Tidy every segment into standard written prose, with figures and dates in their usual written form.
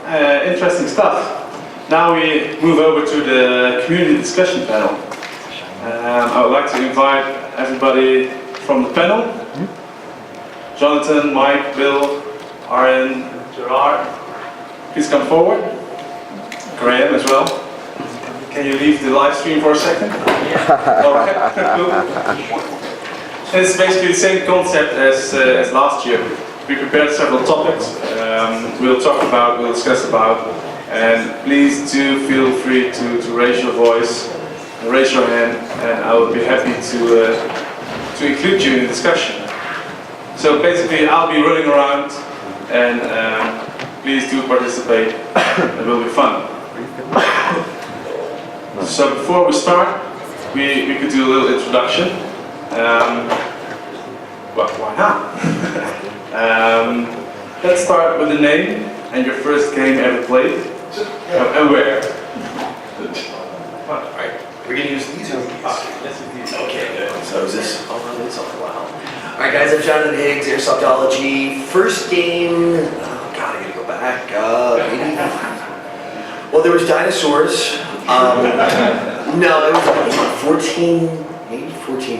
interesting stuff. Now we move over to the community discussion panel. I would like to invite everybody from the panel. Jonathan, Mike, Bill, Arjen, Gerard. Please come forward. Graham as well. Can you leave the live stream for a second? Yeah. Alright, cool. It's basically the same concept as last year. We prepared several topics we'll discuss about, and please do feel free to raise your voice, raise your hand, and I will be happy to include you in the discussion. So basically I'll be running around, and please do participate. It will be fun. So before we start, we could do a little introduction. Well, why not? Let's start with the name and your first game ever played, and where. Alright, we're going to use these or these? Let's use these. Okay, good. So is this? Oh, it's all a while. Alright guys, I'm Jonathan Higgs, Airsoftology. First game, oh god, I gotta go back. Well, there was dinosaurs. No, it was about 14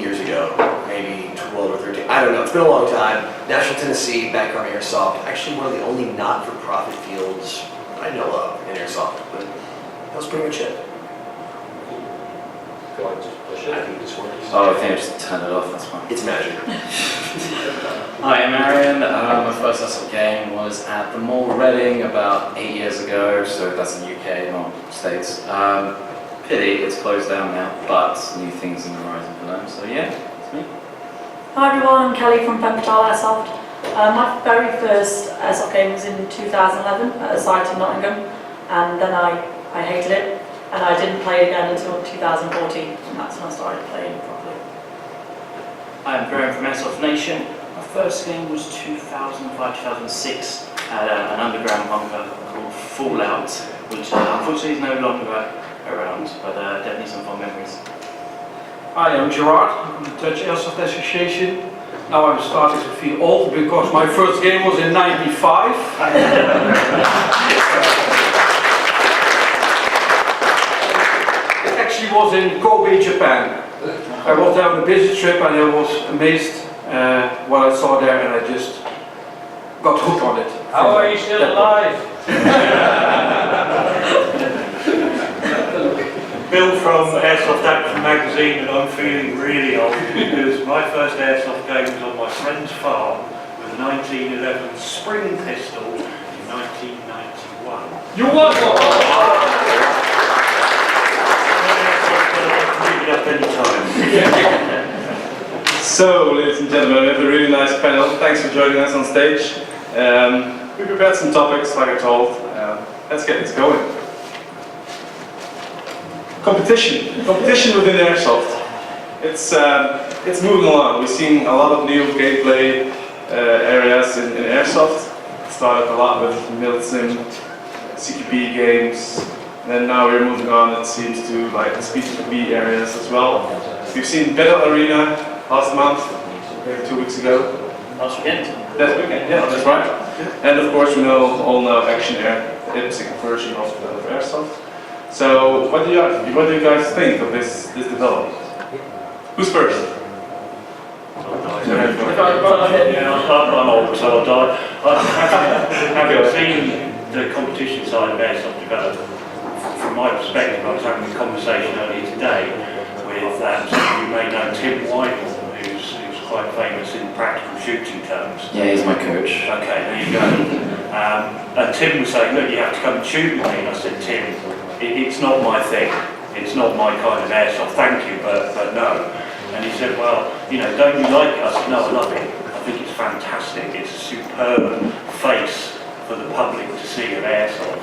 years ago. Maybe 12 or 13. I don't know. It's been a long time. Nashville, Tennessee, background Airsoft. Actually, one of the only not-for-profit fields I know of in Airsoft. But that was pretty much it. Go on, just push it. I think this works. Oh, I think I just turn it off, that's fine. It's magic. Hi, I'm Arian. My first Airsoft game was at the Mall Reading about 8 years ago, so that's in the UK, not States. Pity, it's closed down now, but new things in the horizon for them, so yeah, it's me. Hi everyone, I'm Kelly from Pembertal Airsoft. My very first Airsoft game was in 2011 at a site in Nottingham, and then I hated it, and I didn't play again until 2014, and that's when I started playing properly. I'm Graham from Airsoft Nation. My first game was 2005-2006 at an underground bunker called Fallout, which unfortunately is no longer around, but definitely some fun memories. Hi, I'm Gerard from the Dutch Airsoft Association. Now I'm starting to feel old because my first game was in '95. It actually was in Kobe, Japan. I was there on a business trip and I was amazed what I saw there, and I just got hooked on it. How are you still alive? Bill from Airsoft Action magazine, and I'm feeling really old because my first airsoft game was on my friend's farm with a 1911 spring pistol in 1991. You won! Pick it up any time. So, ladies and gentlemen, we have a really nice panel. Thanks for joining us on stage. We prepared some topics, like I told. Let's get this going. Competition within Airsoft. It's moving along. We're seeing a lot of new gameplay areas in Airsoft. It started a lot with Milsim, CQB games, and then now we're moving on, it seems, to like the Speed 2B areas as well. We've seen Battle Arena last month, maybe 2 weeks ago. Last weekend. That weekend, yeah, that's right. And of course we all know Action Air, the IPSC version of Airsoft. So what do you guys think of this development? Who's first? Yeah, I'm old, so I'll die. Having seen the competition side of Airsoft develop, from my perspective, I was having a conversation earlier today with someone you may know, Tim Weidel, who's quite famous in practical shooting terms. Yeah, he's my coach. Okay, there you go. And Tim was saying, look, you have to come and shoot with me. And I said, Tim, it's not my thing. It's not my kind of airsoft. Thank you, but no. And he said, well, you know, don't you like it? I said, no, I love it. I think it's fantastic. It's a superb face for the public to see of airsoft.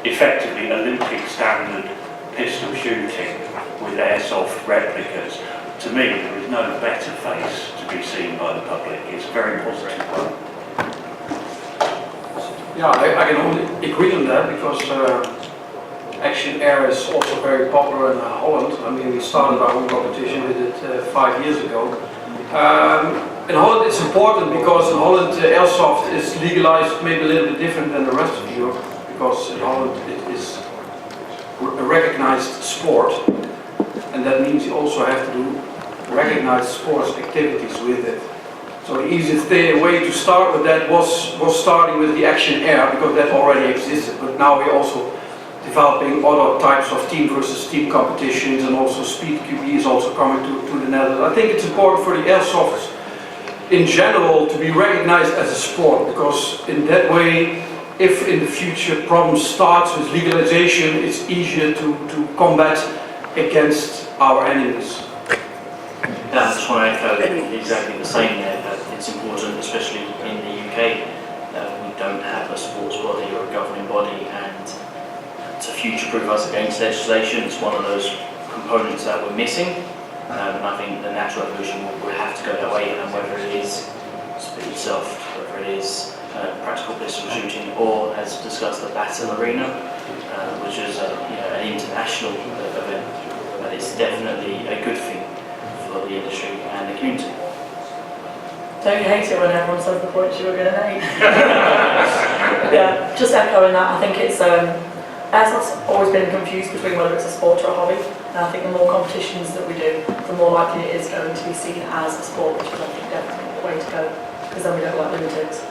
Effectively, Olympic standard pistol shooting with airsoft replicas. To me, there is no better face to be seen by the public. It's a very positive one. Yeah, I can only agree on that because Action Air is also very popular in Holland. I mean, we started our own competition with it 5 years ago. In Holland it's important because in Holland airsoft is legalized maybe a little bit different than the rest of Europe, because in Holland it is a recognized sport, and that means you also have to do recognized sports activities with it. So the easiest way to start with that was starting with the Action Air, because that already existed, but now we're also developing other types of team versus team competitions, and also Speed QB is also coming to the Netherlands. I think it's important for the airsoft in general to be recognized as a sport, because in that way, if in the future problems starts with legalization, it's easier to combat against our enemies. Yeah, I just want to echo exactly the same there, that it's important, especially in the UK, that we don't have a sports body or a governing body, and to future-proof us against legislation, it's one of those components that we're missing. And I think the natural evolution will have to go that way, and whether it is speed soft, whether it is practical pistol shooting, or as discussed the battle arena, which is an international event, but it's definitely a good thing for the industry and the community. Don't you hate it when everyone says the points you were going to make? Yeah, just echoing that, I think it's airsoft's always been confused between whether it's a sport or a hobby, and I think the more competitions that we do, the more likely it is going to be seen as a sport, which is I think definitely the way to go, because then we don't like lunatics.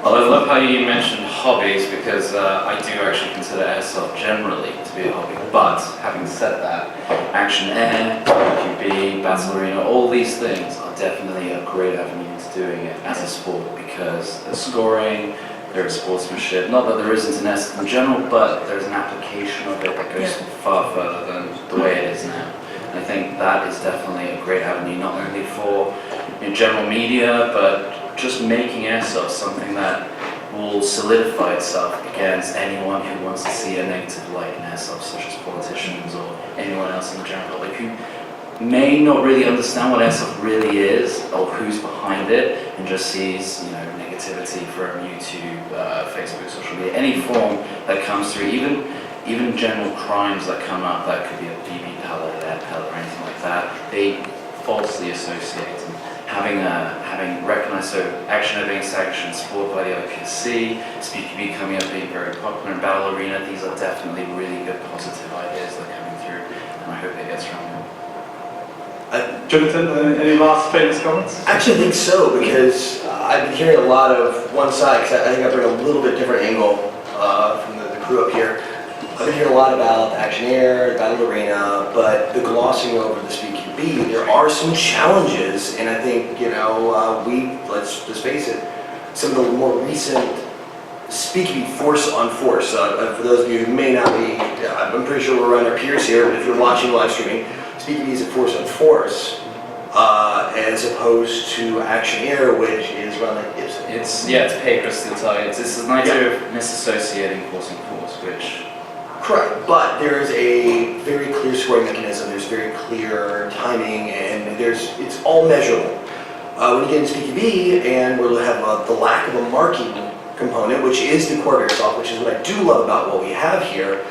Well, I love how you mentioned hobbies, because I do actually consider airsoft generally to be a hobby, but having said that, Action Air, QB, Battle Arena, all these things are definitely a great avenue to doing it as a sport, because the scoring, there is sportsmanship, not that there isn't in airsoft in general, but there's an application of it that goes far further than the way it is now. And I think that is definitely a great avenue, not only for general media, but just making airsoft something that will solidify itself against anyone who wants to see a negative light in airsoft, such as politicians or anyone else in the general public who may not really understand what airsoft really is or who's behind it, and just sees negativity from YouTube, Facebook, social media, any form that comes through, even general crimes that come up, that could be a BB pellet, air pellet, or anything like that, they falsely associate. And having recognized, so Action Air being sanctioned, sport by the IPSC, Speed QB coming up being very popular in Battle Arena, these are definitely really good positive ideas that are coming through, and I hope they get stronger. Jonathan, any last famous comments? I actually think so, because I've been hearing a lot of one side, because I think I bring a little bit different angle from the crew up here. I've been hearing a lot about the Action Air, the Battle Arena, but the glossing over the Speed QB, there are some challenges, and I think, let's just face it, some of the more recent Speed QB force on force. For those of you who may not be, I'm pretty sure we're around our peers here, but if you're watching live streaming, Speed QB is a force on force, as opposed to Action Air, which is run like Ibsen. It's paper steel targets. This is an idea of misassociating force and force, which... Correct, but there is a very clear scoring mechanism, there's very clear timing, and it's all measurable. When you get into PQB, and we'll have the lack of a marking component, which is the core of Airsoft, which is what I do love about what we have here,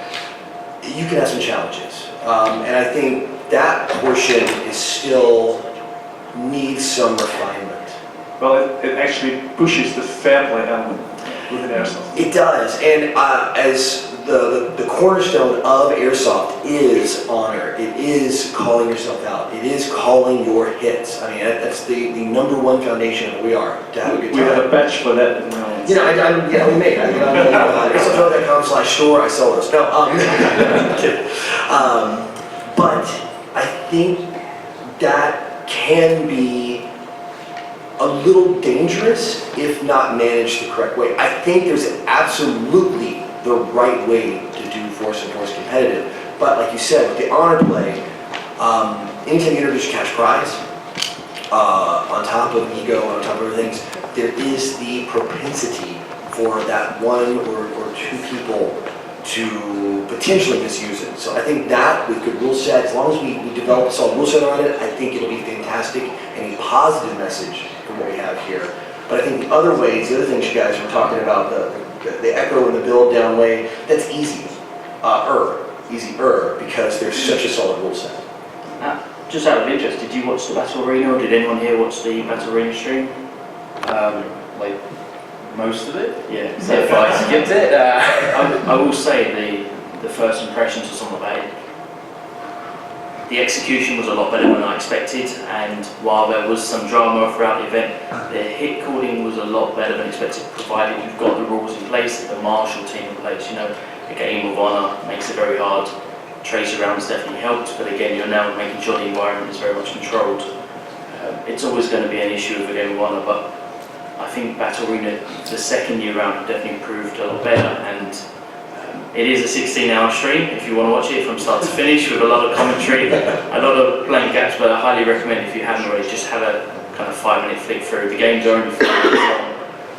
you can have some challenges. And I think that portion is still needs some refinement. Well, it actually pushes the fair play element within Airsoft. It does, and as the cornerstone of Airsoft is honor. It is calling yourself out. It is calling your hits. I mean, that's the number one foundation that we are, to have a good time. We have a badge for that. We make it. Airsoft.com/store, I sell those. No, but I think that can be a little dangerous if not managed the correct way. I think there's absolutely the right way to do force and force competitive, but like you said, with the honor play, anytime you introduce cash prize, on top of ego, on top of other things, there is the propensity for that one or two people to potentially misuse it. So I think that with good rule set, as long as we develop a solid rule set around it, I think it'll be fantastic and a positive message from what we have here. But I think the other ways, the other things you guys were talking about, the echo and the build down way, that's easier, because there's such a solid rule set. Just out of interest, did you watch the Battle Arena, or did anyone here watch the Battle Arena stream? Like most of it. Yeah. So if I skipped it, I will say the first impressions of something about it. The execution was a lot better than I expected, and while there was some drama throughout the event, the hit calling was a lot better than expected, provided you've got the rules in place, the martial team in place. You know, a game of honour makes it very hard. Tracer rounds definitely helped, but again, you're now making sure the environment is very much controlled. It's always going to be an issue with a game of honour, but I think Battle Arena, the second year round, definitely proved a lot better, and it is a 16-hour stream if you want to watch it from start to finish, with a lot of commentary, a lot of blank gaps, but I highly recommend, if you haven't already, just have a kind of 5-minute flick through. The games are only 5 minutes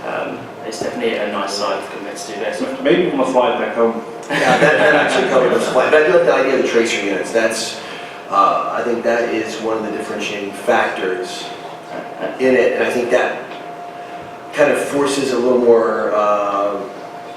long. It's definitely a nice side of competitive airsoft. Maybe on a flight back home. Yeah, that actually covers the split. But I do like the idea of the tracer units. That's, I think that is one of the differentiating factors in it, and I think that kind of forces a little more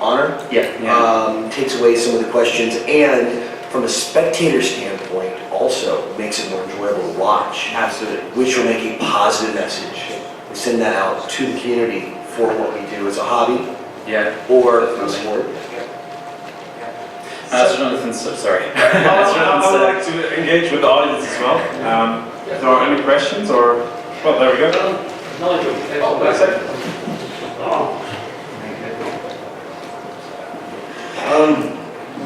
honor. Yeah. Takes away some of the questions, and from a spectator standpoint, also makes it more enjoyable to watch. Absolutely. Which will make a positive message. We send that out to the community for what we do as a hobby yeah. or a sport. As Jonathan said, sorry. I would like to engage with the audience as well. If there are any questions, or well, there we go. Nigel, Oh, that's it.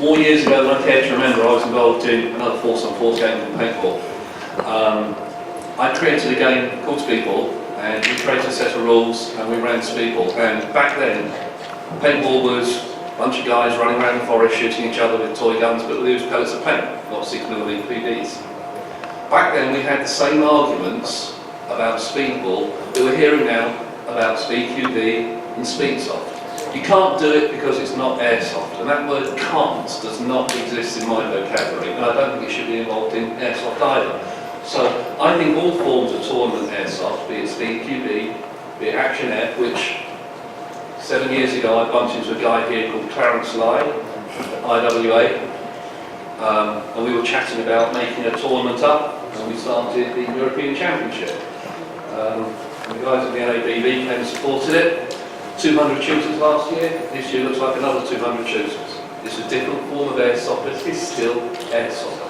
More years ago than I care to remember, I was involved in another force-on-force game called paintball. I created a game called Speedball, and we created a set of rules, and we ran Speedball. And back then, paintball was a bunch of guys running around the forest shooting each other with toy guns, but we used pellets of paint, not 6mm PDs. Back then, we had the same arguments about Speedball that we're hearing now about SpeedQB and Speedsoft. You can't do it because it's not airsoft, and that word can't does not exist in my vocabulary, and I don't think it should be involved in airsoft either. So I think all forms of tournament airsoft, be it SpeedQB, be it Action Air, which 7 years ago I bumped into a guy here called Clarence Lai at IWA, and we were chatting about making a tournament up, and we started the European Championship. And the guys at the NABV came and supported it. 200 shooters last year, this year looks like another 200 shooters. It's a different form of airsoft, but it's still airsoft.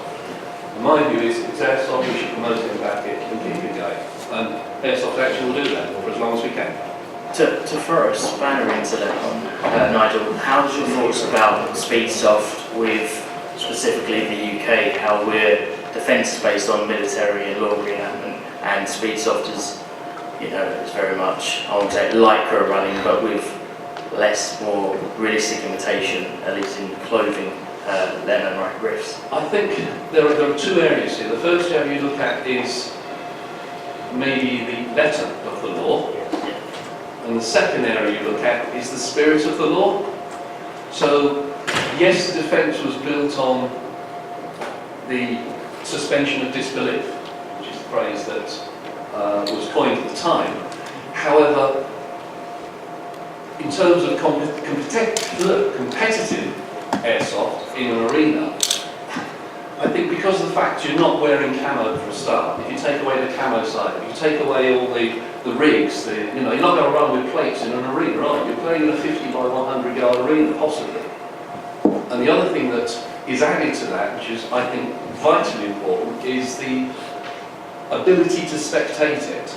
And my view is, if it's airsoft, we should promote it and back it and keep it going. And Airsoft Action will do that for as long as we can. To throw a spanner into that one, Nigel, how's your thoughts about Speedsoft with specifically the UK, how we're defence based on military and law reenactment, and Speedsoft is, you know, it's very much, I won't say lycra running, but with less, more realistic imitation, at least in clothing, than unlike riffs. I think there are two areas here. The first area you look at is maybe the letter of the law, and the second area you look at is the spirit of the law. So, yes, the defence was built on the suspension of disbelief, which is the phrase that was coined at the time. However, in terms of competitive airsoft in an arena, I think because of the fact you're not wearing camo for a start, if you take away the camo side, if you take away all the rigs, you're not going to run with plates in an arena, are you? You're playing in a 50 by 100 yard arena, possibly. And the other thing that is added to that, which is, I think, vitally important, is the ability to spectate it.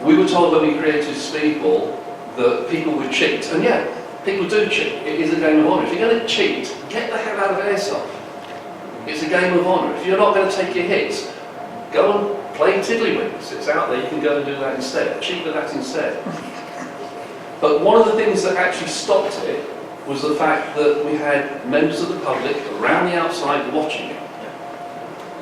We were told when we created Speedball that people would cheat, and yeah, people do cheat. It is a game of honour. If you're going to cheat, get the hell out of airsoft. It's a game of honour. If you're not going to take your hits, go and play tiddlywinks. It's out there, you can go and do that instead. Cheat with that instead. But one of the things that actually stopped it was the fact that we had members of the public around the outside watching it.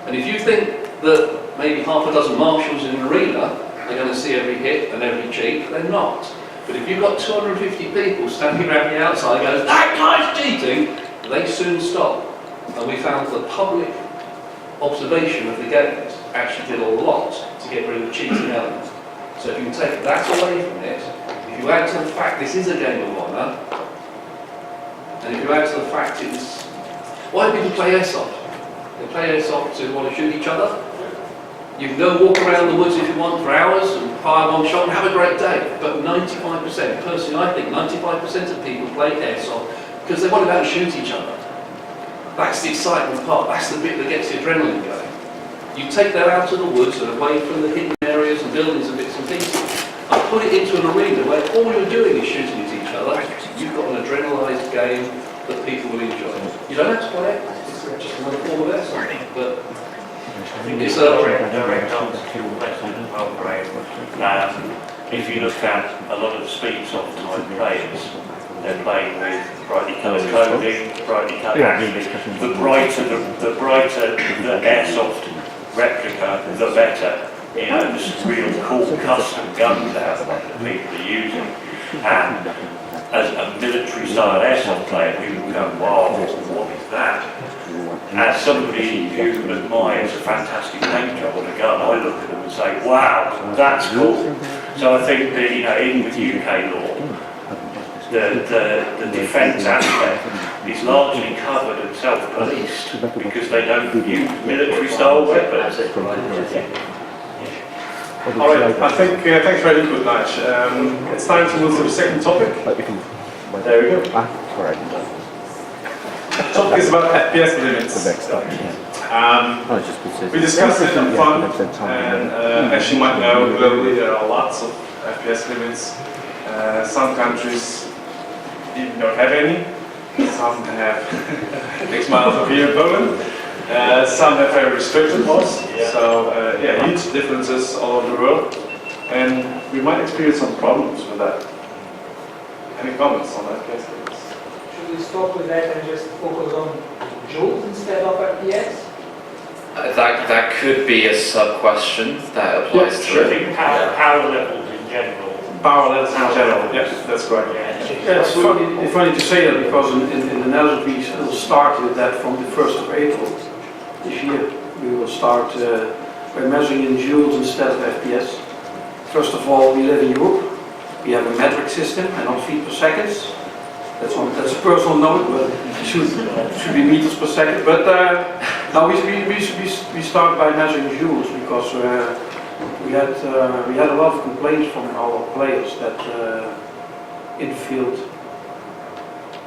And if you think that maybe half a dozen marshals in an arena are going to see every hit and every cheat, they're not. But if you've got 250 people standing around the outside going, that guy's cheating, they soon stop. And we found that public observation of the games actually did a lot to get rid of the cheating element. So if you can take that away from it, if you add to the fact this is a game of honour, and if you add to the fact it's... Why do people play airsoft? They play airsoft to want to shoot each other. You can go walk around the woods if you want for hours and fire one shot and have a great day. But 95%, personally I think 95% of people play airsoft because they want to go out and shoot each other. That's the excitement part, that's the bit that gets the adrenaline going. You take that out of the woods and away from the hidden areas and buildings and bits and pieces, and put it into an arena where all you're doing is shooting at each other. You've got an adrenalised game that people will enjoy. You don't have to play it, it's just another form of airsoft. But it's if you look at a lot of speedsoft type players, they're playing with brightly coloured clothing, brightly coloured actually. The brighter the airsoft replica, the better. You know, there's real cool custom guns out there that people are using. And as a military style airsoft player, people would go, wow, what is that? As somebody who admires a fantastic paint job on a gun, I look at them and say, wow, that's cool. So I think that, you know, even with UK law, the defence aspect is largely covered and self-policed because they don't use military-style weapons. All right, I think, thanks for your input, Nige. It's time to move to the second topic. There we go. The topic is about FPS limits. We discussed it on fun, and as you might know, globally there are lots of FPS limits. Some countries even don't have any. Some have X miles over here in Poland. Some have very restricted laws. So yeah, huge differences all over the world, and we might experience some problems with that. Any comments on FPS limits? Should we stop with that and just focus on joules instead of FPS? That could be a sub-question that applies to I think power levels in general. Power levels in general, yes, that's correct. Yeah, it's funny to say that because in the Netherlands we will start with that from the 1st of April this year. We will start by measuring in joules instead of FPS. First of all, we live in Europe. We have a metric system and not feet per second. That's a personal note, but it should be meters per second. But now we start by measuring joules because we had a lot of complaints from our players that in the field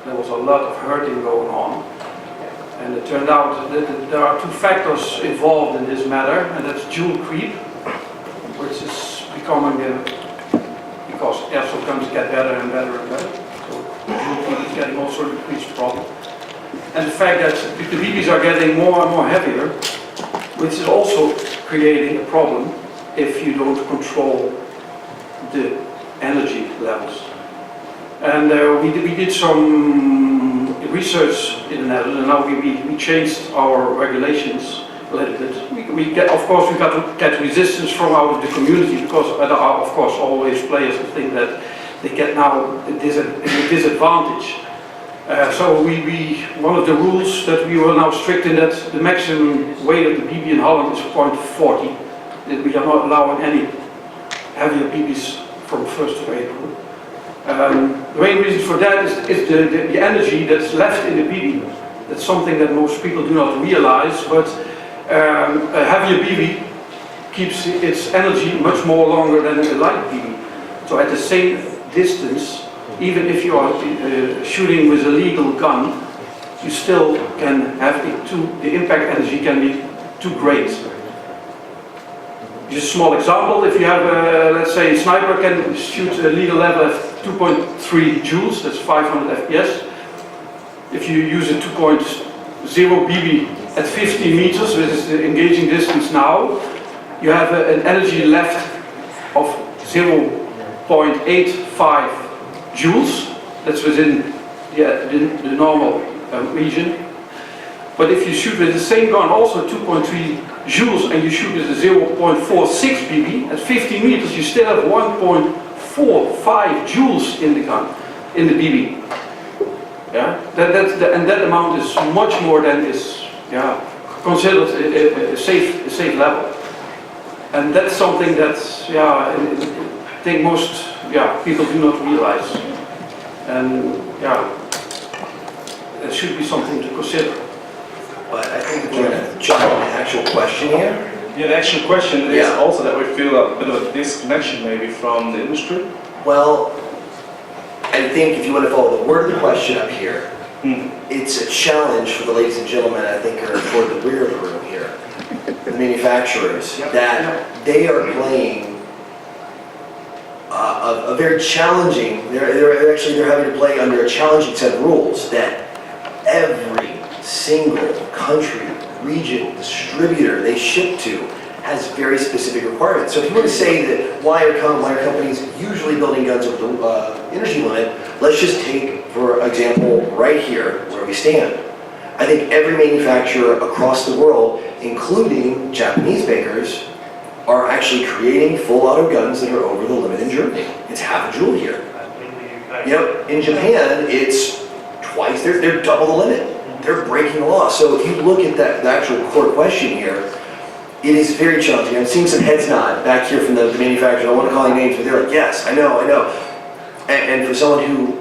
there was a lot of hurting going on, and it turned out that there are two factors involved in this matter, and that's joule creep, which is becoming because airsoft guns get better and better and better, so joule creep is getting also an increased problem, and the fact that the BBs are getting more and more heavier, which is also creating a problem if you don't control the energy levels. And we did some research in the Netherlands, and now we changed our regulations a little bit. Of course we got to get resistance from out of the community because there are of course always players who think that they get now a disadvantage. So one of the rules that we were now strict in that the maximum weight of the BB in Holland is 0.40. That we are not allowing any heavier BBs from 1st of April. The main reason for that is the energy that's left in the BB. That's something that most people do not realize, but a heavier BB keeps its energy much more longer than a light BB. So at the same distance, even if you are shooting with a legal gun, you still can have the impact energy can be too great. Just a small example, if you have, let's say, a sniper can shoot a legal level of 2.3 joules, that's 500 FPS. If you use a 2.0 BB at 50 meters, which is the engaging distance now, you have an energy left of 0.85 joules, that's within the normal region. But if you shoot with the same gun, also 2.3 joules, and you shoot with a 0.46 BB at 50 meters, you still have 1.45 joules in the gun, in the BB. Yeah, and that amount is much more than is considered a safe level. And that's something that I think most people do not realize. And it should be something to consider. But I think if we're going to Yeah, the actual question is Yeah. also that we feel a bit of a disconnection maybe from the industry. Well, I think if you want to follow the word of the question up here, it's a challenge for the ladies and gentlemen, I think, are toward the rear of the room here, the manufacturers, that they are playing a very challenging, they're having to play under a challenging set of rules that every single country, region, distributor they ship to has very specific requirements. So if you were to say that why are companies usually building guns over the energy limit, let's just take, for example, right here where we stand. I think every manufacturer across the world, including Japanese makers, are actually creating full auto guns that are over the limit in Germany. It's half a joule here. Yep, in Japan, it's twice, they're double the limit. They're breaking the law. So if you look at the actual core question here, it is very challenging. I'm seeing some heads nod back here from the manufacturer. I don't want to call any names, but they're like, yes, I know. And for someone who,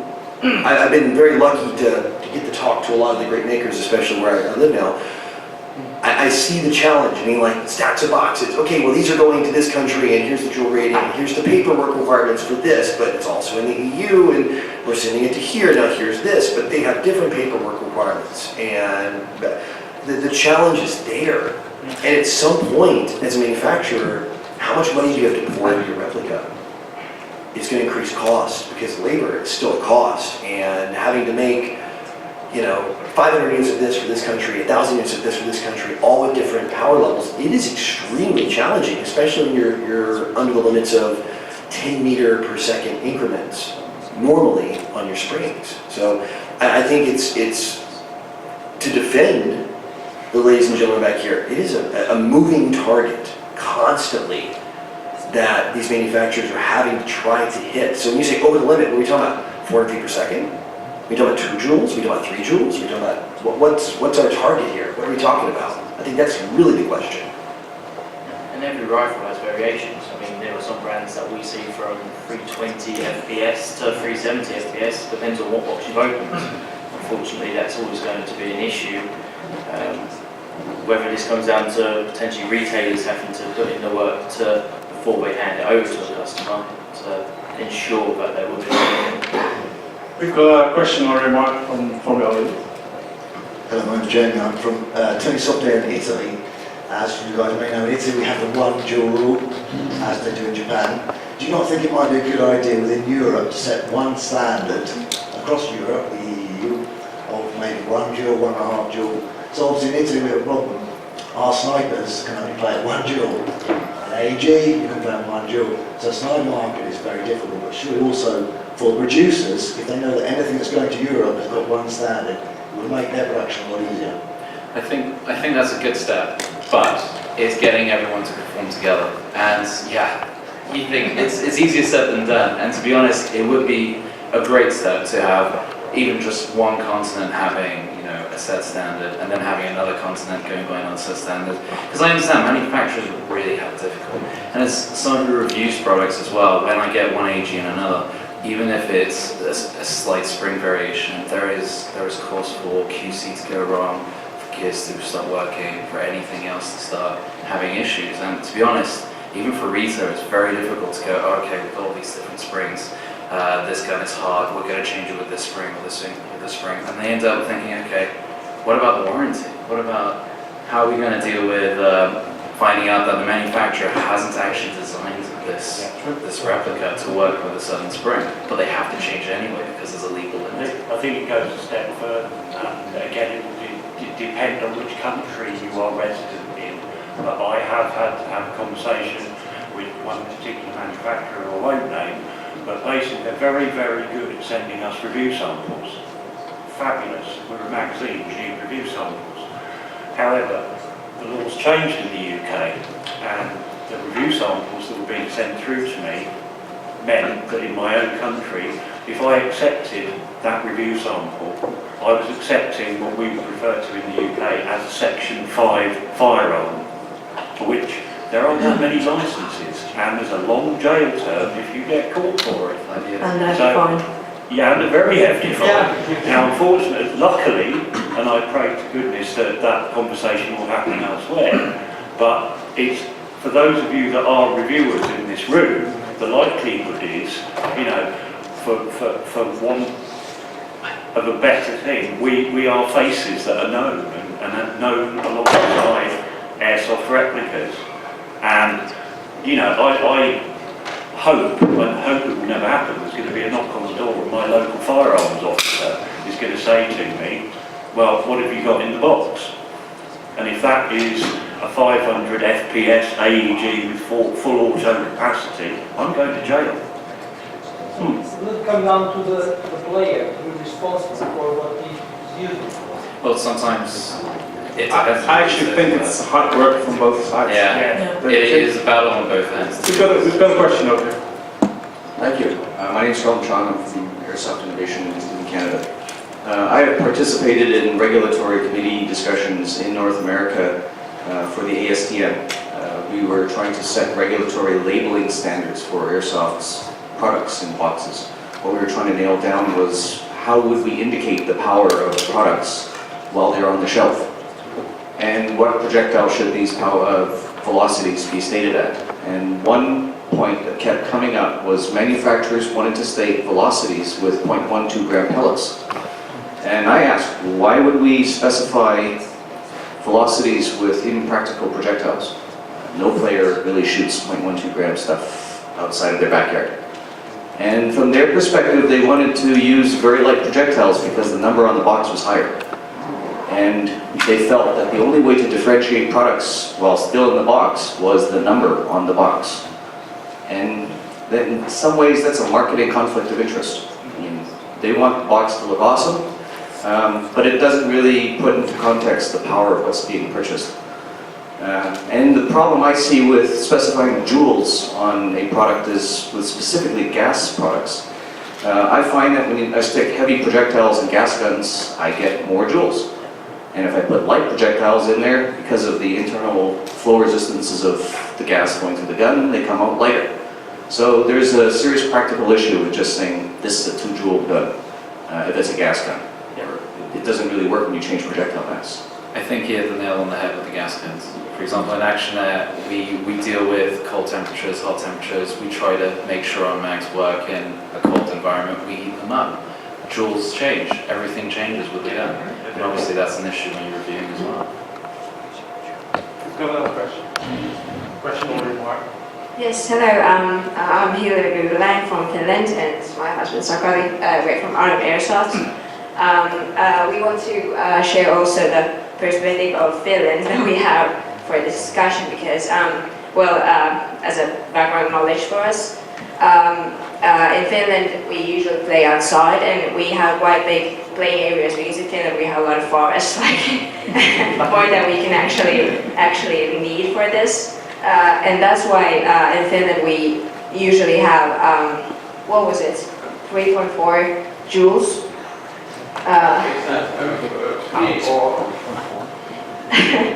I've been very lucky to get to talk to a lot of the great makers, especially where I live now, I see the challenge. I mean, like stacks of boxes. Okay, well, these are going to this country, and here's the jewel rating, and here's the paperwork requirements for this, but it's also in the EU, and we're sending it to here. Now, here's this, but they have different paperwork requirements, and the challenge is there. And at some point, as a manufacturer, how much money do you have to pour into your replica? It's going to increase cost because labor is still a cost, and having to make 500 units of this for this country, 1,000 units of this for this country, all with different power levels, it is extremely challenging, especially when you're under the limits of 10 meter per second increments normally on your springs. So I think it's to defend the ladies and gentlemen back here, it is a moving target constantly that these manufacturers are having to try to hit. So when you say over the limit, what are we talking about? 400 feet per second? We talking about 2 joules? We talking about 3 joules? We talking about what's our target here? What are we talking about? I think that's really the question. And every rifle has variations. I mean, there are some brands that we see from 320 FPS to 370 FPS, depends on what box you've opened. Unfortunately, that's always going to be an issue. Whether this comes down to potentially retailers having to put in the work before they hand it over to the customer to ensure that they will be. We've got a question or remark from the audience. Hello, my name's Jamie. I'm from Airsoft in Italy. As you guys may know, in Italy we have the one dual rule, as they do in Japan. Do you not think it might be a good idea within Europe to set one standard across Europe, the EU, of maybe 1 joule, 1.5 joule? So obviously in Italy we have a problem. Our snipers can only play at 1 joule. An AG, you can play at 1 joule. So the sniper market is very difficult, but surely also for the producers, if they know that anything that's going to Europe has got one standard, it will make their production a lot easier. I think that's a good step, but it's getting everyone to perform together. And yeah, you think it's easier said than done. And to be honest, it would be a great step to have even just one continent having a set standard, and then having another continent going by another set standard. Because I understand manufacturers really have it difficult, and as someone who reviews products as well, when I get one AG and another, even if it's a slight spring variation, there is cause for QC to go wrong, for gears to start working, for anything else to start having issues. And to be honest, even for retail, it's very difficult to go, oh, okay, we've got all these different springs. This gun is hard, we're going to change it with this spring, with this spring. And they end up thinking, okay, what about the warranty? What about how are we going to deal with finding out that the manufacturer hasn't actually designed this replica to work with a certain spring, but they have to change it anyway because there's a legal limit? I think it goes a step further. Again, it will depend on which country you are resident in. But I have had to have a conversation with one particular manufacturer I won't name, but basically they're very, very good at sending us review samples. Fabulous. We're a magazine, we need review samples. However, the laws changed in the UK, and the review samples that were being sent through to me meant that in my own country, if I accepted that review sample, I was accepting what we would refer to in the UK as a Section 5 firearm, for which there aren't that many licences, and there's a long jail term if you get caught for it. And a fine. Yeah, and a very hefty fine. Now, unfortunately, luckily, and I pray to goodness that that conversation will happen elsewhere, But it's, for those of you that are reviewers in this room, the likelihood is, you know, for one of a better thing, we are faces that are known and are known alongside airsoft replicas. And, you know, I hope it will never happen, there's going to be a knock on the door and my local firearms officer is going to say to me, well, what have you got in the box? And if that is a 500 FPS AEG with full auto capacity, I'm going to jail. It's not coming down to the player who is responsible for what he is using. Well, sometimes it I depends. actually think it's hard work from both sides. Yeah, it is a battle on both ends. We've got a question over here. Thank you. My name is Sheldon Chong. I'm from Airsoft Innovation in Canada. I have participated in regulatory committee discussions in North America for the ASTM. We were trying to set regulatory labeling standards for Airsoft's products and boxes. What we were trying to nail down was how would we indicate the power of products while they're on the shelf? And what projectile should these velocities be stated at? And one point that kept coming up was manufacturers wanted to state velocities with 0.12 gram pellets. And I asked, why would we specify velocities with impractical projectiles? No player really shoots 0.12 gram stuff outside of their backyard. And from their perspective, they wanted to use very light projectiles because the number on the box was higher. And they felt that the only way to differentiate products while still in the box was the number on the box. And that in some ways, that's a marketing conflict of interest. I mean, they want the box to look awesome, but it doesn't really put into context the power of what's being purchased. And the problem I see with specifying joules on a product is with specifically gas products. I find that when I stick heavy projectiles in gas guns, I get more joules. And if I put light projectiles in there, because of the internal flow resistances of the gas going through the gun, they come out lighter. So there's a serious practical issue with just saying this is a 2 joule gun, if it's a gas gun. It doesn't really work when you change projectile mass. I think you hit the nail on the head with the gas guns. For example, in Action Air, we deal with cold temperatures, hot temperatures. We try to make sure our mags work in a cold environment. We heat them up. Joules change. Everything changes with the gun. And obviously that's an issue when you're reviewing as well. We've got another question. Question or remark? Yes, hello. I'm Hilary Gulan from Finland, and my husband Sakari. We're from Airsoft. We want to share also the perspective of Finland that we have for this discussion because, as a background knowledge for us, in Finland we usually play outside and we have quite big playing areas because in Finland we have a lot of forests, like more than we can actually need for this. And that's why in Finland we usually have, 3.4 joules.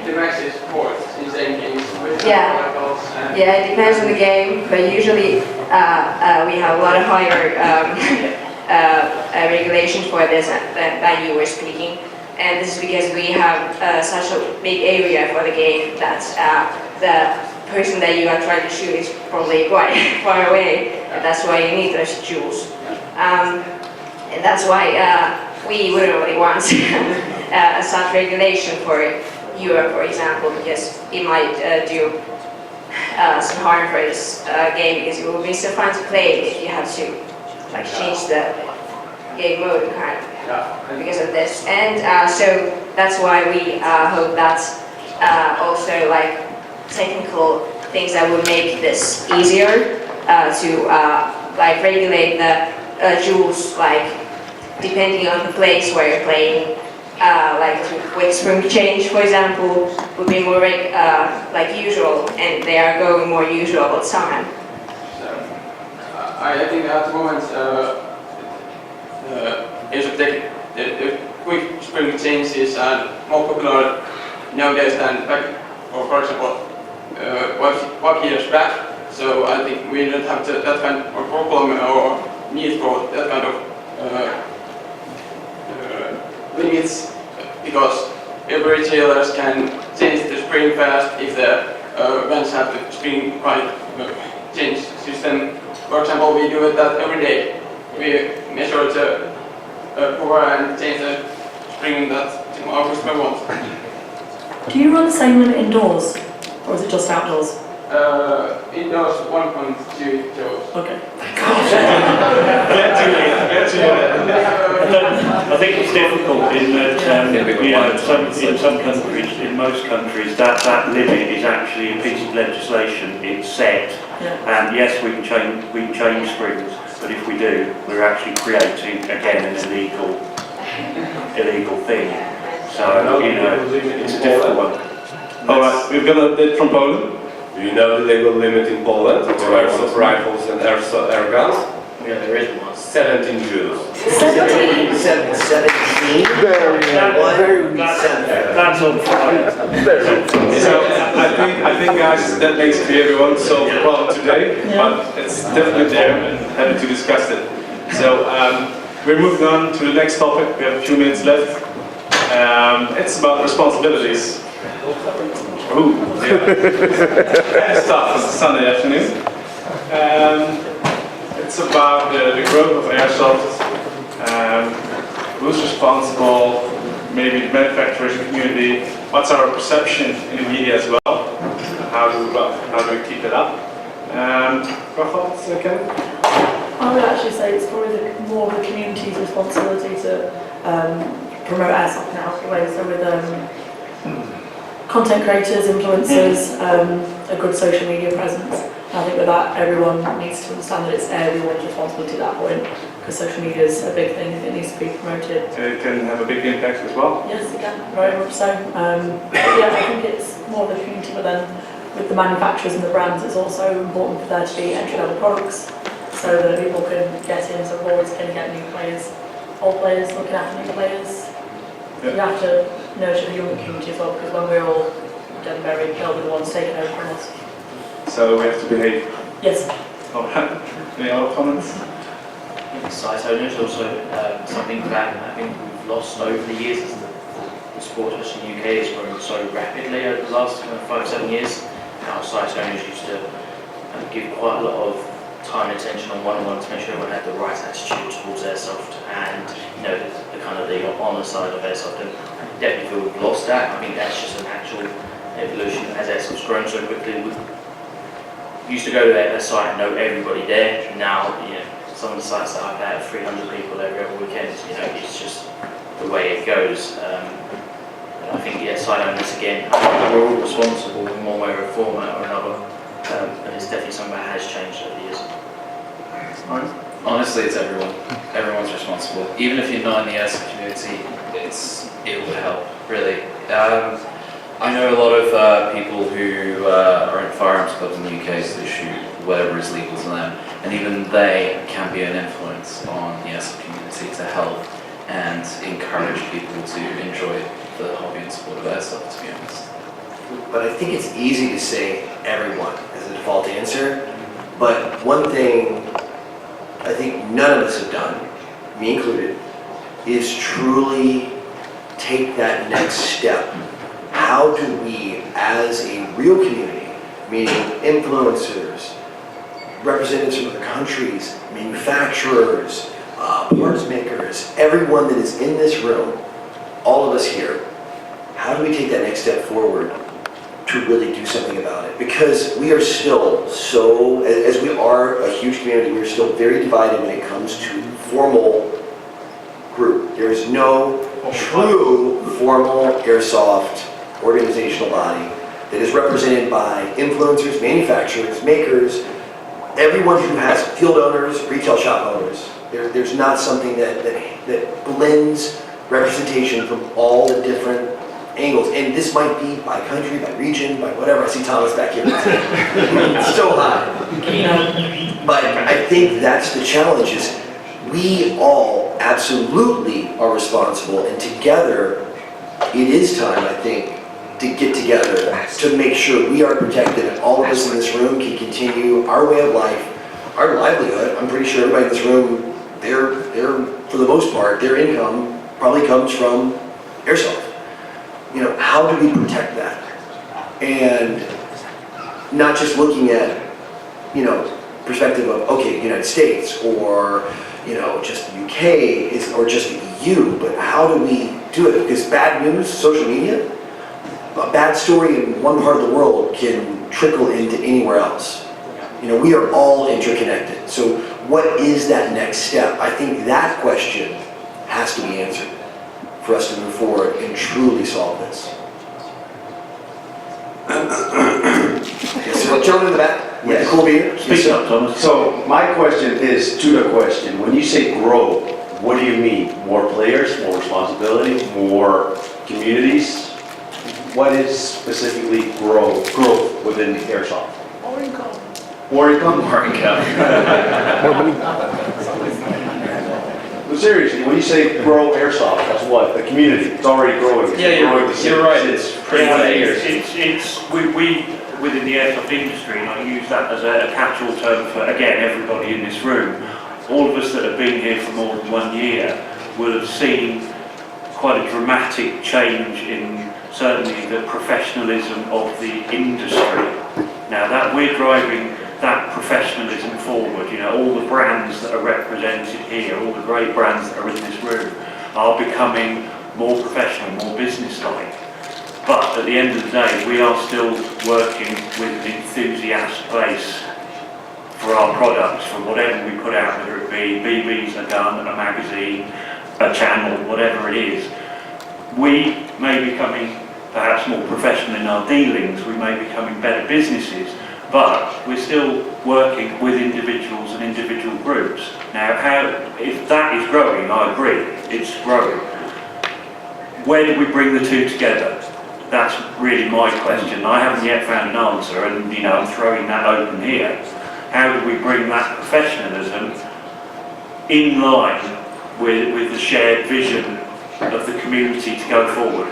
The max is 4 in same games with yeah, it depends on the game, but usually we have a lot of higher regulations for this than you were speaking. And this is because we have such a big area for the game that the person that you are trying to shoot is probably quite far away, and that's why you need those joules. And that's why we wouldn't really want such regulation for Europe, for example, because it might do some harm for this game, because it will be so fun to play if you have to change the game mode kind of because of this. And so that's why we hope that also technical things that will make this easier to regulate the joules, depending on the place where you're playing. With spring change, for example, would be more usual, and they are going more usual all the time. I think at the moment the quick spring changes are more popular nowadays than back, or for example, 1 years back. So I think we don't have that kind of problem or need for that kind of limits, because every retailers can change the spring fast if the events have to spring right change system. For example, we do that every day. We measure the power and change the spring that our customer wants. Do you run the same limit indoors, or is it just outdoors? Indoors 1.2 joules. Okay. I think it's difficult in that, you know, in some countries, in most countries, that limit is actually a piece of legislation. It's set, and yes, we can change springs, but if we do, we're actually creating again an illegal thing. So you know, it's a difficult one. All right, we've got a bit from Poland. Do you know the legal limit in Poland for airsoft rifles and air guns? Yeah, there is one. 17 joules. 17? That's on fire. So I think guys, that makes clear everyone solved the problem today, but it's definitely there and happy to discuss it. So we're moving on to the next topic. We have a few minutes left. It's about responsibilities. Ooh, yeah. Stuff on a Sunday afternoon. It's about the growth of airsoft. Who's responsible? Maybe the manufacturers, community. What's our perception in the media as well? How do we keep it up? Your thoughts, Kevin? I would actually say it's probably more of the community's responsibility to promote airsoft in a healthy way. So with content creators, influencers, a good social media presence. I think with that, everyone needs to understand that it's everyone's responsibility at that point, because social media is a big thing. It needs to be promoted. It can have a big impact as well. Yes, it can, very much so. Yeah, I think it's more the community, but then with the manufacturers and the brands, it's also important for there to be entry-level products, so that people can get in, so we're always going to get new players, old players looking after new players. Yeah. You have to nurture the young community as well, because when we're all done very, they'll be the ones taking over from us. So we have to behave. Yes. All right. Any other comments? Site owners also something that I think we've lost over the years. As the sport, especially in the UK, has grown so rapidly over the last 5-7 years. Our site owners used to give quite a lot of time and attention on one-on-one to make sure everyone had the right attitude towards airsoft and the kind of the honour side of airsoft. And I definitely feel we've lost that. I think that's just a natural evolution as airsoft's grown so quickly. We used to go to a site and know everybody there. Now, some of the sites that I've had 300 people every other weekend. It's just the way it goes. And I think, site owners again, we're all responsible in one way or a format or another. And it's definitely something that has changed over the years. Honestly, it's everyone. Everyone's responsible. Even if you're not in the airsoft community, it will help, really. I know a lot of people who are in firearms clubs in the UK, so they shoot whatever is legal to them, and even they can be an influence on the airsoft community to help and encourage people to enjoy the hobby and sport of airsoft, to be honest. But I think it's easy to say everyone as a default answer, but one thing I think none of us have done, me included, is truly take that next step. How do we, as a real community, meaning influencers, representatives from other countries, manufacturers, parts makers, everyone that is in this room, all of us here, how do we take that next step forward to really do something about it? Because we are still so, as we are a huge community, we are still very divided when it comes to formal group. There is no true formal airsoft organizational body that is represented by influencers, manufacturers, makers, everyone who has field owners, retail shop owners. There's not something that blends representation from all the different angles. And this might be by country, by region, by whatever. I see Thomas back here. It's so high. But I think that's the challenge is we all absolutely are responsible, and together it is time, I think, to get together to make sure we are protected and all of us in this room can continue our way of life, our livelihood. I'm pretty sure everybody in this room, they're for the most part, their income probably comes from airsoft. How do we protect that? And not just looking at, you know, perspective of, okay, United States, or, you know, just the UK, or just the EU, but how do we do it? Because bad news, social media, a bad story in one part of the world can trickle into anywhere else. You know, we are all interconnected. So what is that next step? I think that question has to be answered for us to move forward and truly solve this. Yes, sir. Gentleman in the back with the cool beard. Speak up, Thomas. So my question is to the question, when you say grow, what do you mean? More players, more responsibility, more communities? What is specifically growth within the airsoft? More income. More income? More income. But seriously, when you say grow airsoft, that's what? The community, it's already growing. It's Yeah, growing the city. you're right, it's pretty layers. We within the airsoft industry, and I use that as a catch-all term for, again, everybody in this room, all of us that have been here for more than 1 year will have seen quite a dramatic change in certainly the professionalism of the industry. Now that we're driving that professionalism forward, you know, all the brands that are represented here, all the great brands that are in this room are becoming more professional, more business-like. But at the end of the day, we are still working with an enthusiast base for our products, for whatever we put out, whether it be BBs, a gun, a magazine, a channel, whatever it is. We may be becoming perhaps more professional in our dealings, we may be becoming better businesses, but we're still working with individuals and individual groups. Now, if that is growing, I agree, it's growing. Where do we bring the two together? That's really my question. I haven't yet found an answer, and you know, I'm throwing that open here. How do we bring that professionalism in line with the shared vision of the community to go forward?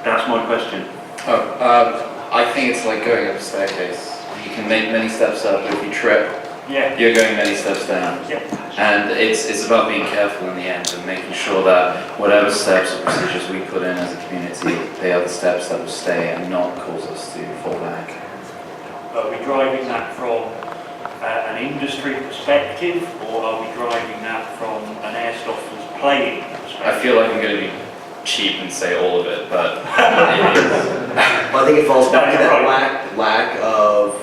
That's my question. I think it's like going up a staircase. You can make many steps up, but if you trip, Yeah. you're going many steps down. Yeah. And it's about being careful in the end and making sure that whatever steps or procedures we put in as a community, they are the steps that will stay and not cause us to fall back. Are we driving that from an industry perspective, or are we driving that from an airsofters playing perspective? I feel like I'm going to be cheap and say all of it, but it is. Well, I think it falls back to that lack of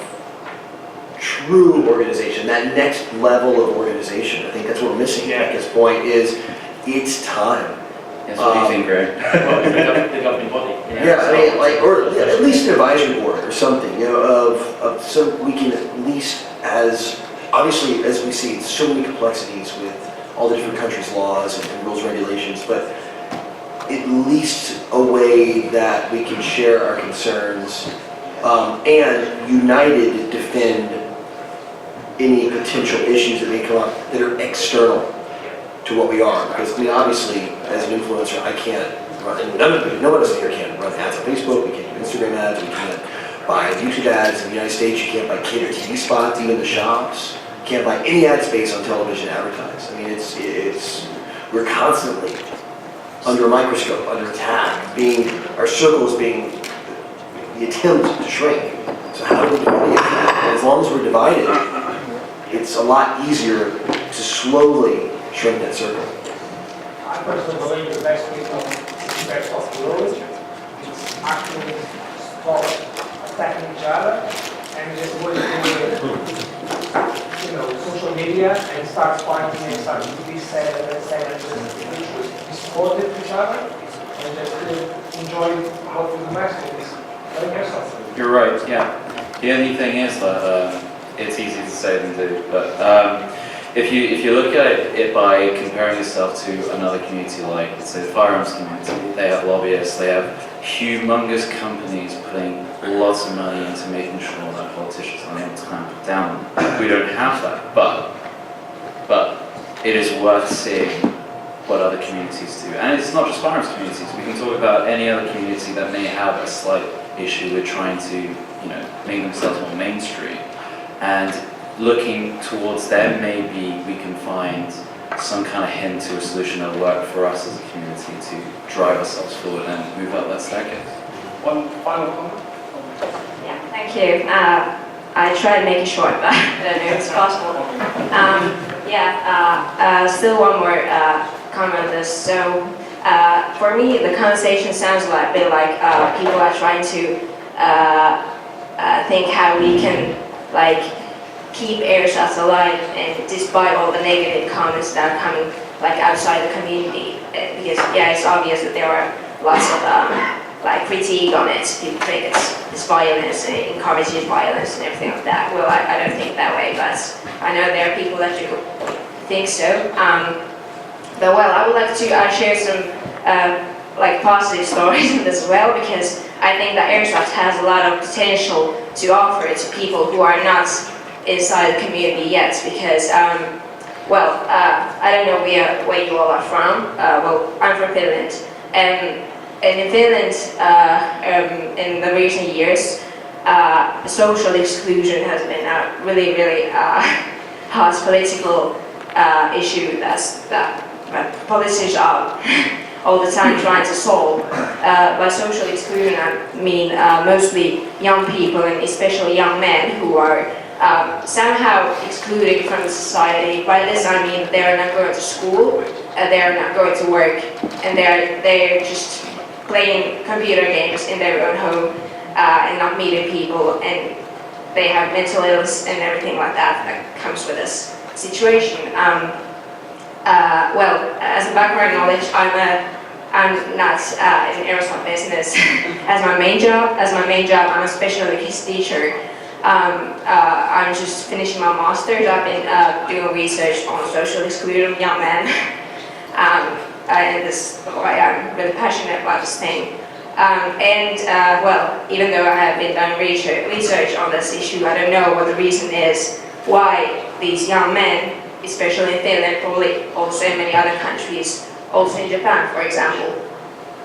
true organization, that next level of organization. I think that's what we're missing. Becca's point is, it's time. Yes, what do you think, Greg? The governing body. Yeah, I mean, like, or at least an advisory board or something, you know, of so we can at least, as obviously as we see, so many complexities with all the different countries' laws and rules and regulations, but at least a way that we can share our concerns and united defend any potential issues that may come up that are external to what we are. Because, I mean, obviously, as an influencer, I can't run, and no one else here can run ads on Facebook, we can't do Instagram ads, we can't buy YouTube ads. In the United States, you can't buy cable TV spots, even the shops. You can't buy any ad space on television advertised. I mean, we're constantly under a microscope, under attack, our circles being the attempt to shrink. So how do we divide that? And as long as we're divided, it's a lot easier to slowly shrink that circle. I personally believe the best way to airsoft growth is actually stop attacking each other and just go into social media and start fighting and start to be sad and just be supportive to each other and just enjoy what we do best, which is playing airsoft. You're right, yeah. The only thing is that it's easy to say than do, but if you look at it by comparing yourself to another community like, let's say, the firearms community, they have lobbyists, they have humongous companies putting lots of money into making sure that politicians are able to clamp down. We don't have that, but it is worth seeing what other communities do. And it's not just firearms communities, we can talk about any other community that may have a slight issue with trying to, make themselves more mainstream. And looking towards them, maybe we can find some kind of hint to a solution that will work for us as a community to drive ourselves forward and move up that staircase. One final comment? Yeah, thank Thank you. I try to make it short, but I don't know if it's possible. Still one more comment on this. So, for me, the conversation sounds a bit like people are trying to think how we can keep Airsoft alive, and despite all the negative comments that are coming outside the community, because it's obvious that there are lots of critique on it. People think it's violence, and it encourages violence and everything like that. Well, I don't think that way, but I know there are people that do think so. But well, I would like to share some positive stories on this as well, because I think that Airsoft has a lot of potential to offer to people who are not inside the community yet, because I don't know where you all are from. Well, I'm from Finland, and in Finland, in the recent years, social exclusion has been a really, really hot political issue that politicians are all the time trying to solve. By social exclusion, I mean mostly young people, and especially young men who are somehow excluded from the society. By this I mean they are not going to school, they are not going to work, and they are just playing computer games in their own home and not meeting people, and they have mental illness and everything like that comes with this situation. As a background knowledge, I'm not in Airsoft business as my main job. I'm a special education teacher. I'm just finishing my master's. I've been doing research on social exclusion of young men, and this is why I'm really passionate about this thing. Even though I have been doing research on this issue, I don't know what the reason is why these young men, especially in Finland, probably also in many other countries, also in Japan, for example,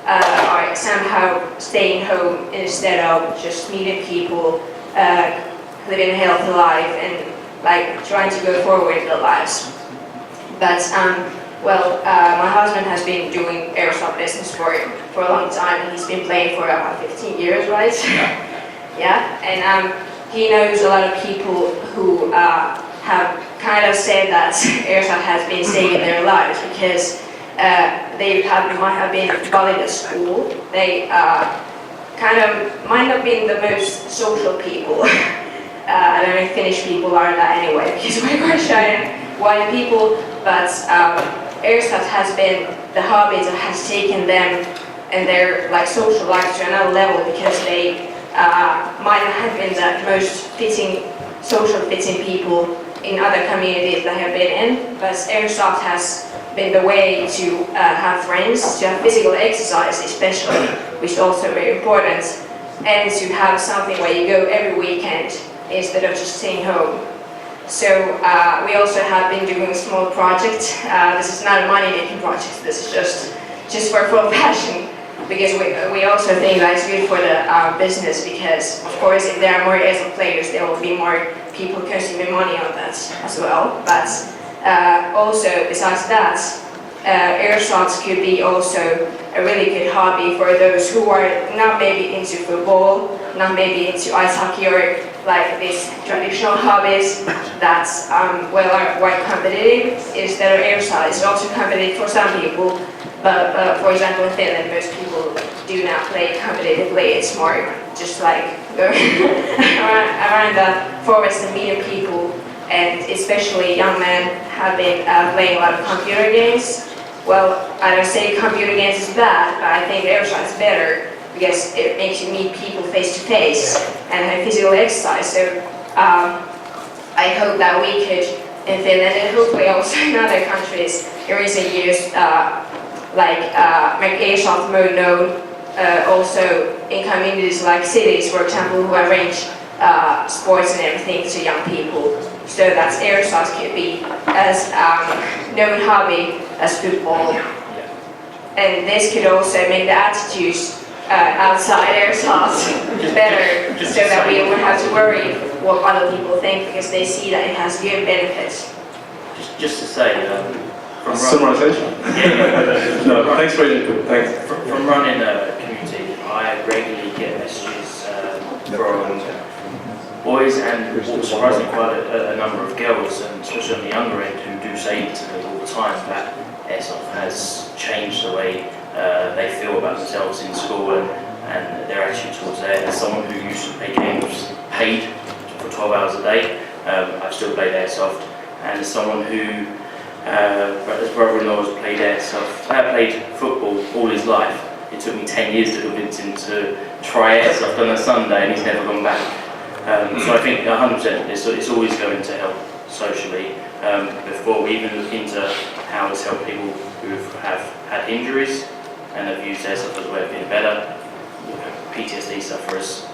are somehow staying home instead of just meeting people, living a healthy life, and trying to go forward in their lives. But my husband has been doing Airsoft business for a long time, and he's been playing for about 15 years, right? Yeah, and he knows a lot of people who have kind of said that Airsoft has been saving their lives, because they might have been bullied at school. They kind of might not be the most social people. I don't know if Finnish people are that anyway, because we're quite shy and white people, but Airsoft has been the hobby that has taken them and their social life to another level, because they might not have been the most social fitting people in other communities that have been in, but Airsoft has been the way to have friends, to have physical exercise especially, which is also very important, and to have something where you go every weekend instead of just staying home. So we also have been doing a small project. This is not a money-making project, this is just for full passion, because we also think that it's good for the business, because of course if there are more Airsoft players, there will be more people consuming money on that as well. But also besides that, Airsoft could be also a really good hobby for those who are not maybe into football, not maybe into ice hockey, or these traditional hobbies that are quite competitive. Instead of Airsoft, it's also competitive for some people, but for example in Finland, most people do not play competitively. It's more just going around the forest and meeting people, and especially young men have been playing a lot of computer games. Well, I don't say computer games is bad, but I think Airsoft is better, because it makes you meet people face to face and have physical exercise. So I hope that we could, in Finland and hopefully also in other countries in recent years, make Airsoft more known, also in communities like cities, for example, who arrange sports and everything to young people, so that Airsoft could be as known hobby as football. And this could also make the attitudes outside Airsoft better, so that we won't have to worry what other people think, because they see that it has good benefits. Just to say, from summarization. No, thanks for your input. Thanks. From running a community, I regularly get messages from boys and surprisingly quite a number of girls, and especially on the younger end, who do say to me all the time that Airsoft has changed the way they feel about themselves in school and their attitude towards it. As someone who used to play games paid for 12 hours a day, I've still played Airsoft, and as someone who his brother-in-law has played played football all his life. It took me 10 years to convince him to try Airsoft on a Sunday, and he's never gone back. So I think 100% it's always going to help socially. Before we even look into how it's helped people who have had injuries and have used Airsoft as a way of being better. PTSD sufferers,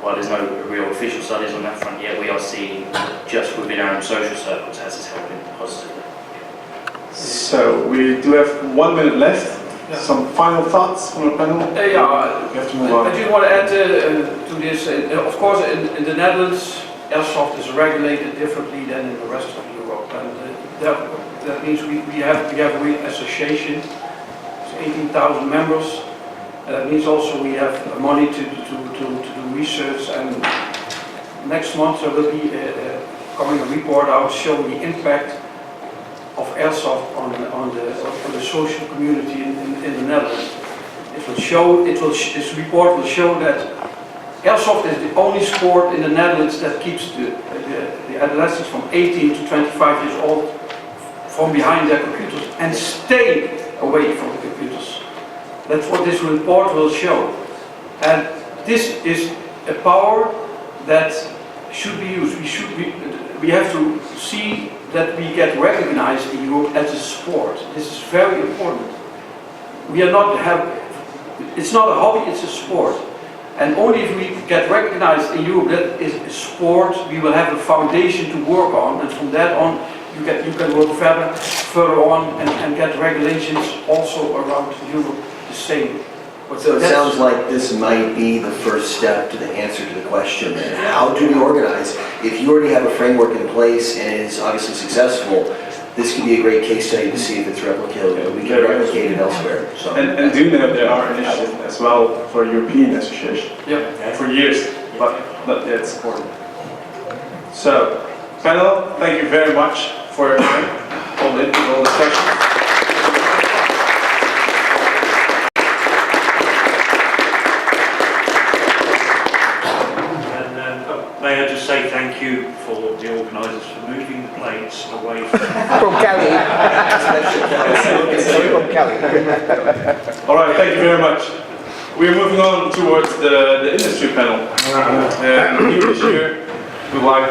while there's no real official studies on that front yet, we are seeing just within our own social circles as it's helping positively. So we do have 1 minute left. Some final thoughts from the panel? We have to move on. I just want to add to this. Of course, in the Netherlands, Airsoft is regulated differently than in the rest of Europe, and that means we have a real association. It's 18,000 members. That means also we have money to do research, and next month there will be coming a report out showing the impact of Airsoft on the social community in the Netherlands. This report will show that Airsoft is the only sport in the Netherlands that keeps the adolescents from 18 to 25 years old from behind their computers and stay away from the computers. That's what this report will show. And this is a power that should be used. We have to see that we get recognized in Europe as a sport. This is very important. It's not a hobby, it's a sport. And only if we get recognized in Europe that is a sport, we will have a foundation to work on, and from that on you can work further on and get regulations also around Europe the same. So it sounds like this might be the first step to the answer to the question, and how do we organize? If you already have a framework in place and it is obviously successful, this could be a great case study to see if it's replicable. We can replicate it elsewhere. So. And do know there are initiatives as well for European Association. For years, but not yet supported. So, panel, thank you very much for your time, all the questions. May I just say thank you for the organisers for moving the plates away from Kelly. From Kelly. All right, thank you very much. We're moving on towards the industry panel. Here this year, we like